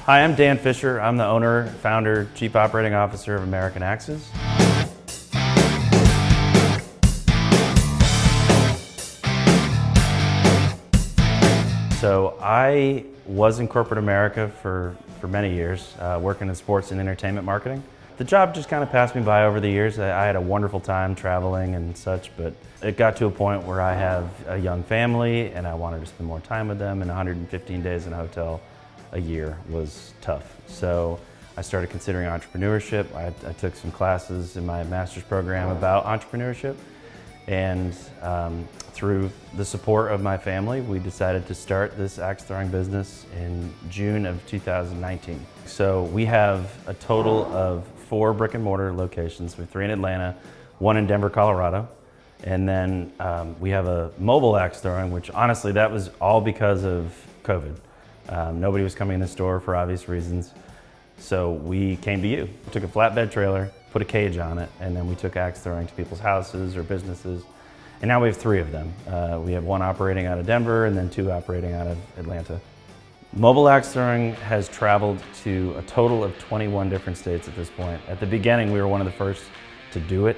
Hi, I'm Dan Fisher. I'm the owner, founder, chief operating officer of American Axes. So I was in corporate America for many years, working in sports and entertainment marketing. The job just kind of passed me by over the years. I had a wonderful time traveling and such, but it got to a point where I have a young family and I wanted to spend more time with them, and 115 days in a hotel a year was tough. So I started considering entrepreneurship. I took some classes in my master's program about entrepreneurship, and through the support of my family, we decided to start this axe throwing business in June of 2019. So we have a total of 4 brick and mortar locations. We have 3 in Atlanta, 1 in Denver, Colorado. And then we have a mobile axe throwing, which honestly, that was all because of COVID. Nobody was coming in the store for obvious reasons. So we came to you. We took a flatbed trailer, put a cage on it, and then we took axe throwing to people's houses or businesses. And now we have 3 of them. We have 1 operating out of Denver and then 2 operating out of Atlanta. Mobile axe throwing has traveled to a total of 21 different states at this point. At the beginning, we were one of the first to do it.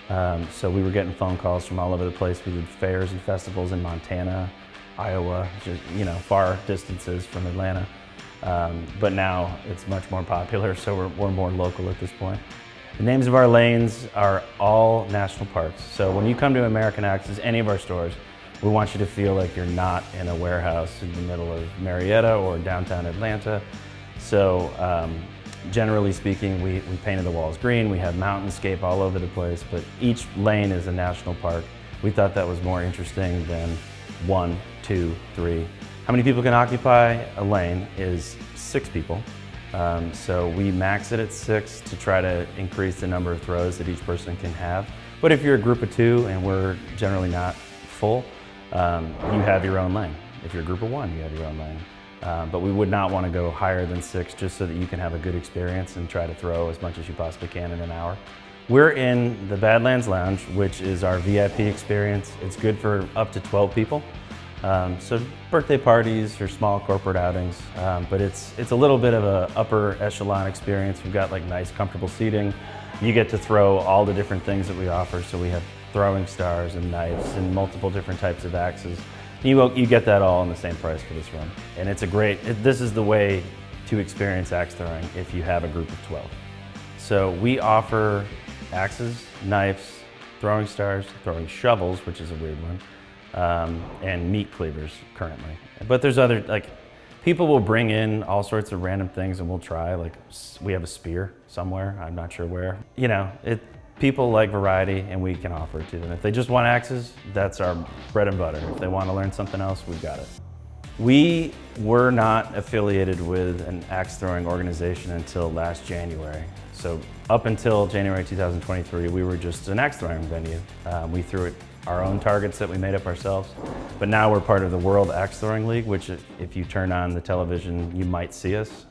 So we were getting phone calls from all over the place. We did fairs and festivals in Montana, Iowa, just, far distances from Atlanta. But now it's much more popular, so we're more local at this point. The names of our lanes are all national parks. So when you come to American Axes, any of our stores, we want you to feel like you're not in a warehouse in the middle of Marietta or downtown Atlanta. So generally speaking, we painted the walls green. We have mountainscape all over the place, but each lane is a national park. We thought that was more interesting than 1, 2, 3. How many people can occupy a lane is 6 people. So we max it at 6 to try to increase the number of throws that each person can have. But if you're a group of 2 and we're generally not full, you have your own lane. If you're a group of 1, you have your own lane. But we would not want to go higher than 6 just so that you can have a good experience and try to throw as much as you possibly can in an hour. We're in the Badlands Lounge, which is our VIP experience. It's good for up to 12 people. So birthday parties or small corporate outings, but it's a little bit of a upper echelon experience. We've got like nice, comfortable seating. You get to throw all the different things that we offer. So we have throwing stars and knives and multiple different types of axes. You get that all in the same price for this run. And it's this is the way to experience axe throwing if you have a group of 12. So we offer axes, knives, throwing stars, throwing shovels, which is a weird one, and meat cleavers currently. But there's other, people will bring in all sorts of random things and we'll try, we have a spear somewhere, I'm not sure where. People like variety and we can offer it to them. If they just want axes, that's our bread and butter. If they want to learn something else, we've got it. We were not affiliated with an axe throwing organization until last January. So up until January 2023, we were just an axe throwing venue. We threw it our own targets that we made up ourselves. But now we're part of the World Axe Throwing League, which if you turn on the television, you might see us.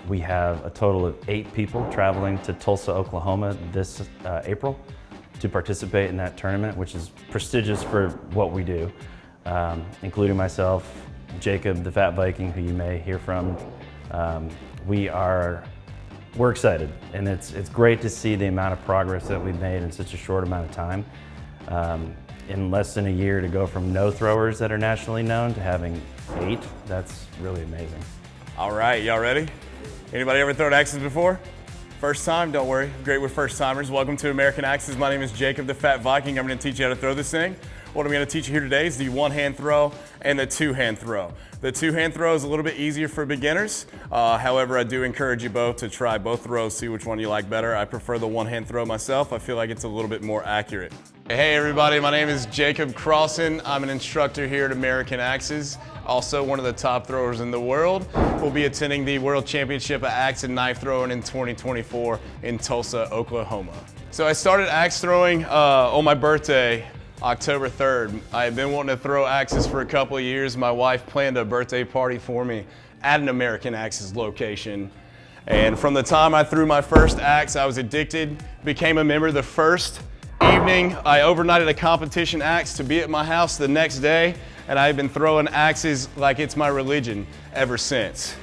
We have a total of 8 people traveling to Tulsa, Oklahoma this April to participate in that tournament, which is prestigious for what we do, including myself, Jacob, the Fat Viking, who you may hear from. We're excited, and it's great to see the amount of progress that we've made in such a short amount of time. In less than a year, to go from no throwers that are nationally known to having 8, that's really amazing. All right, y'all ready? Anybody ever thrown axes before? First time? Don't worry, great with first timers. Welcome to American Axes. My name is Jacob, the Fat Viking. I'm gonna teach you how to throw this thing. What I'm gonna teach you here today is the 1-hand throw and the 2-hand throw. The 2-hand throw is a little bit easier for beginners. However, I do encourage you both to try both throws, see which one you like better. I prefer the 1-hand throw myself. I feel like it's a little bit more accurate. Hey everybody, my name is Jacob Crossan. I'm an instructor here at American Axes. Also one of the top throwers in the world. We'll be attending the World Championship of Axe and Knife Throwing in 2024 in Tulsa, Oklahoma. So I started axe throwing on my birthday, October 3rd. I had been wanting to throw axes for a couple of years. My wife planned a birthday party for me at an American Axes location. And from the time I threw my first axe, I was addicted, became a member the first evening. I overnighted a competition axe to be at my house the next day, and I've been throwing axes like it's my religion ever since.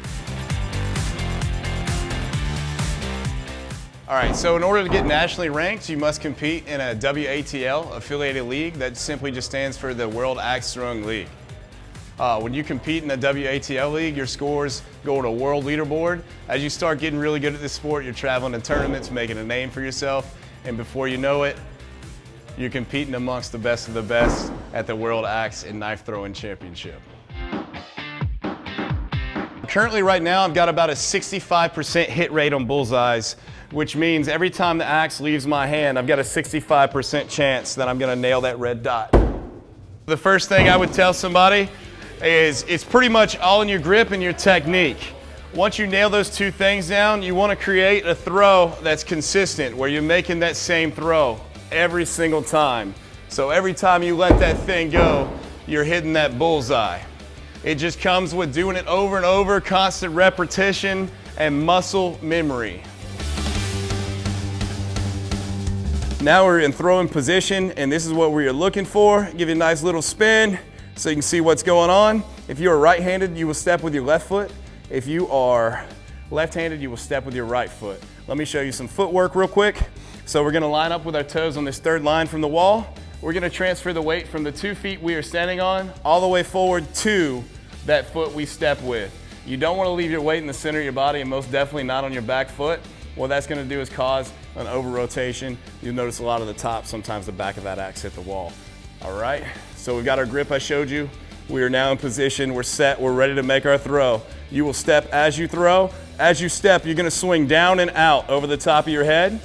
All right, so in order to get nationally ranked, you must compete in a WATL affiliated league that simply just stands for the World Axe Throwing League. When you compete in the WATL league, your scores go to a world leaderboard. As you start getting really good at this sport, you're traveling to tournaments, making a name for yourself, and before you know it, you're competing amongst the best of the best at the World Axe and Knife Throwing Championship. Currently right now, I've got about a 65% hit rate on bullseyes, which means every time the axe leaves my hand, I've got a 65% chance that I'm gonna nail that red dot. The first thing I would tell somebody is it's pretty much all in your grip and your technique. Once you nail those two things down, you wanna create a throw that's consistent, where you're making that same throw every single time. So every time you let that thing go, you're hitting that bullseye. It just comes with doing it over and over, constant repetition, and muscle memory. Now we're in throwing position, and this is what we're looking for. Give you a nice little spin so you can see what's going on. If you are right-handed, you will step with your left foot. If you are left-handed, you will step with your right foot. Let me show you some footwork real quick. So we're gonna line up with our toes on this third line from the wall. We're gonna transfer the weight from the 2 feet we are standing on all the way forward to that foot we step with. You don't wanna leave your weight in the center of your body, and most definitely not on your back foot. What that's gonna do is cause an over-rotation. You'll notice a lot of the top, sometimes the back of that axe hit the wall. All right, so we've got our grip I showed you. We are now in position, we're set, we're ready to make our throw. You will step as you throw. As you step, you're gonna swing down and out over the top of your head.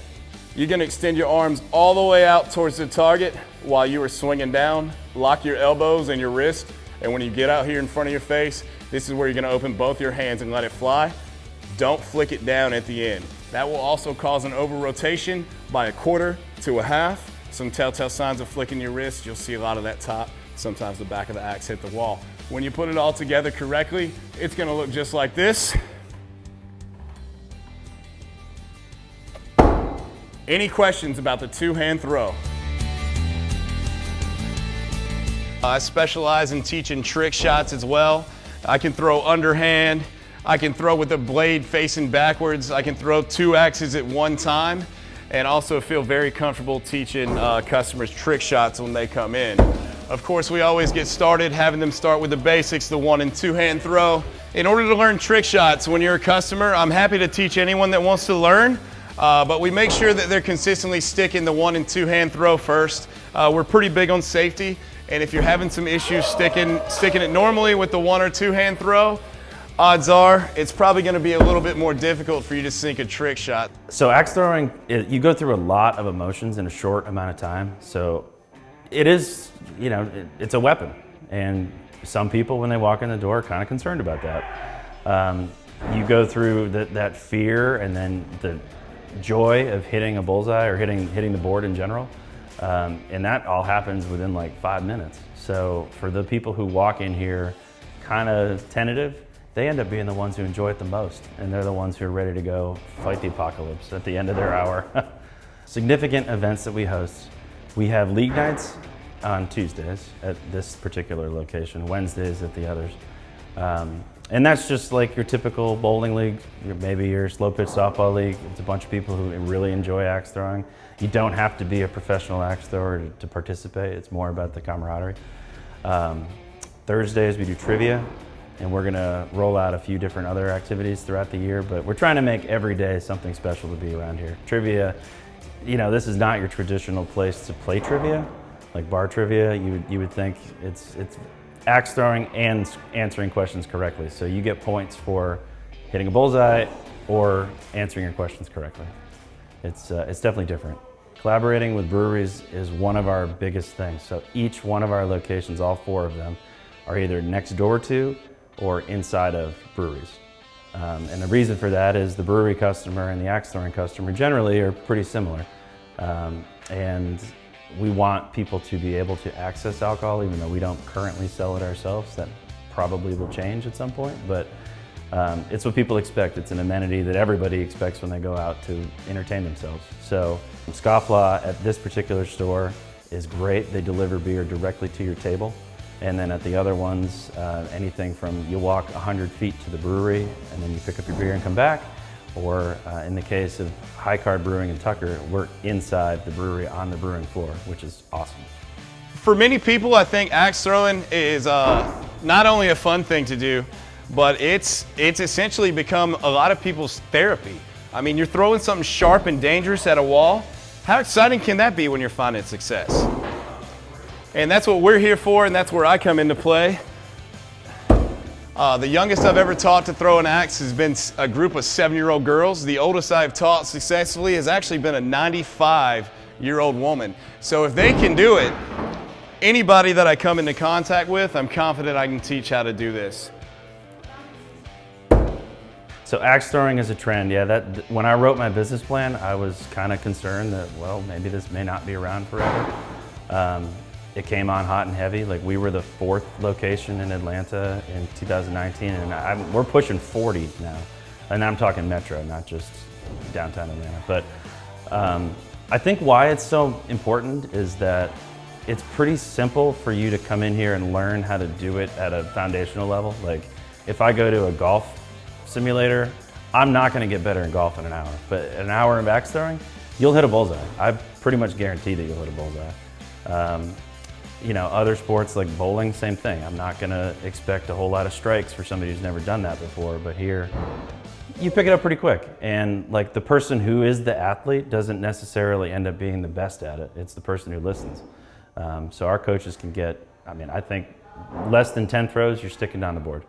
You're gonna extend your arms all the way out towards the target while you are swinging down. Lock your elbows and your wrist, and when you get out here in front of your face, this is where you're gonna open both your hands and let it fly. Don't flick it down at the end. That will also cause an over-rotation by a quarter to a half. Some telltale signs of flicking your wrist, you'll see a lot of that top, sometimes the back of the axe hit the wall. When you put it all together correctly, it's gonna look just like this. Any questions about the two-hand throw? I specialize in teaching trick shots as well. I can throw underhand. I can throw with the blade facing backwards. I can throw 2 axes at one time, and also feel very comfortable teaching customers trick shots when they come in. Of course, we always get started having them start with the basics, the 1- and 2-hand throw. In order to learn trick shots when you're a customer, I'm happy to teach anyone that wants to learn. But we make sure that they're consistently sticking the 1- and 2-hand throw first. We're pretty big on safety, and if you're having some issues sticking it normally with the 1- or 2-hand throw, odds are it's probably going to be a little bit more difficult for you to sink a trick shot. So axe throwing, you go through a lot of emotions in a short amount of time. So it is, it's a weapon, and some people when they walk in the door are kind of concerned about that. You go through that fear and then the joy of hitting a bullseye or hitting the board in general, and that all happens within like 5 minutes. So for the people who walk in here kind of tentative, they end up being the ones who enjoy it the most, and they're the ones who are ready to go fight the apocalypse at the end of their hour. Significant events that we host. We have league nights on Tuesdays at this particular location, Wednesdays at the others. And that's just like your typical bowling league, maybe your slow pitch softball league. It's a bunch of people who really enjoy axe throwing. You don't have to be a professional axe thrower to participate. It's more about the camaraderie. Thursdays we do trivia, and we're gonna roll out a few different other activities throughout the year, but we're trying to make every day something special to be around here. Trivia, this is not your traditional place to play trivia, like bar trivia. You would think it's axe throwing and answering questions correctly. So you get points for hitting a bullseye or answering your questions correctly. It's definitely different. Collaborating with breweries is one of our biggest things. So each one of our locations, all 4 of them, are either next door to or inside of breweries. And the reason for that is the brewery customer and the axe throwing customer generally are pretty similar. And we want people to be able to access alcohol, even though we don't currently sell it ourselves. That probably will change at some point, but it's what people expect. It's an amenity that everybody expects when they go out to entertain themselves. So Scofflaw at this particular store is great. They deliver beer directly to your table. And then at the other ones, anything from you walk 100 feet to the brewery and then you pick up your beer and come back, or in the case of High Card Brewing in Tucker, we're inside the brewery on the brewing floor, which is awesome. For many people, I think axe throwing is not only a fun thing to do, but it's essentially become a lot of people's therapy. I mean, you're throwing something sharp and dangerous at a wall. How exciting can that be when you're finding success? And that's what we're here for, and that's where I come into play. The youngest I've ever taught to throw an axe has been a group of 7-year-old girls. The oldest I've taught successfully has actually been a 95-year-old woman. So if they can do it, anybody that I come into contact with, I'm confident I can teach how to do this. So axe throwing is a trend. Yeah, when I wrote my business plan, I was kind of concerned that, well, maybe this may not be around forever. It came on hot and heavy. Like, we were the 4th location in Atlanta in 2019, and we're pushing 40 now. And I'm talking metro, not just downtown Atlanta. But I think why it's so important is that it's pretty simple for you to come in here and learn how to do it at a foundational level. Like, if I go to a golf simulator, I'm not going to get better in golf in an hour. But an hour of axe throwing, you'll hit a bullseye. I pretty much guarantee that you'll hit a bullseye. You know, other sports like bowling, same thing. I'm not going to expect a whole lot of strikes for somebody who's never done that before, but here, you pick it up pretty quick. And like, the person who is the athlete doesn't necessarily end up being the best at it. It's the person who listens. So our coaches can get, I mean, I think less than 10 throws, you're sticking down the board.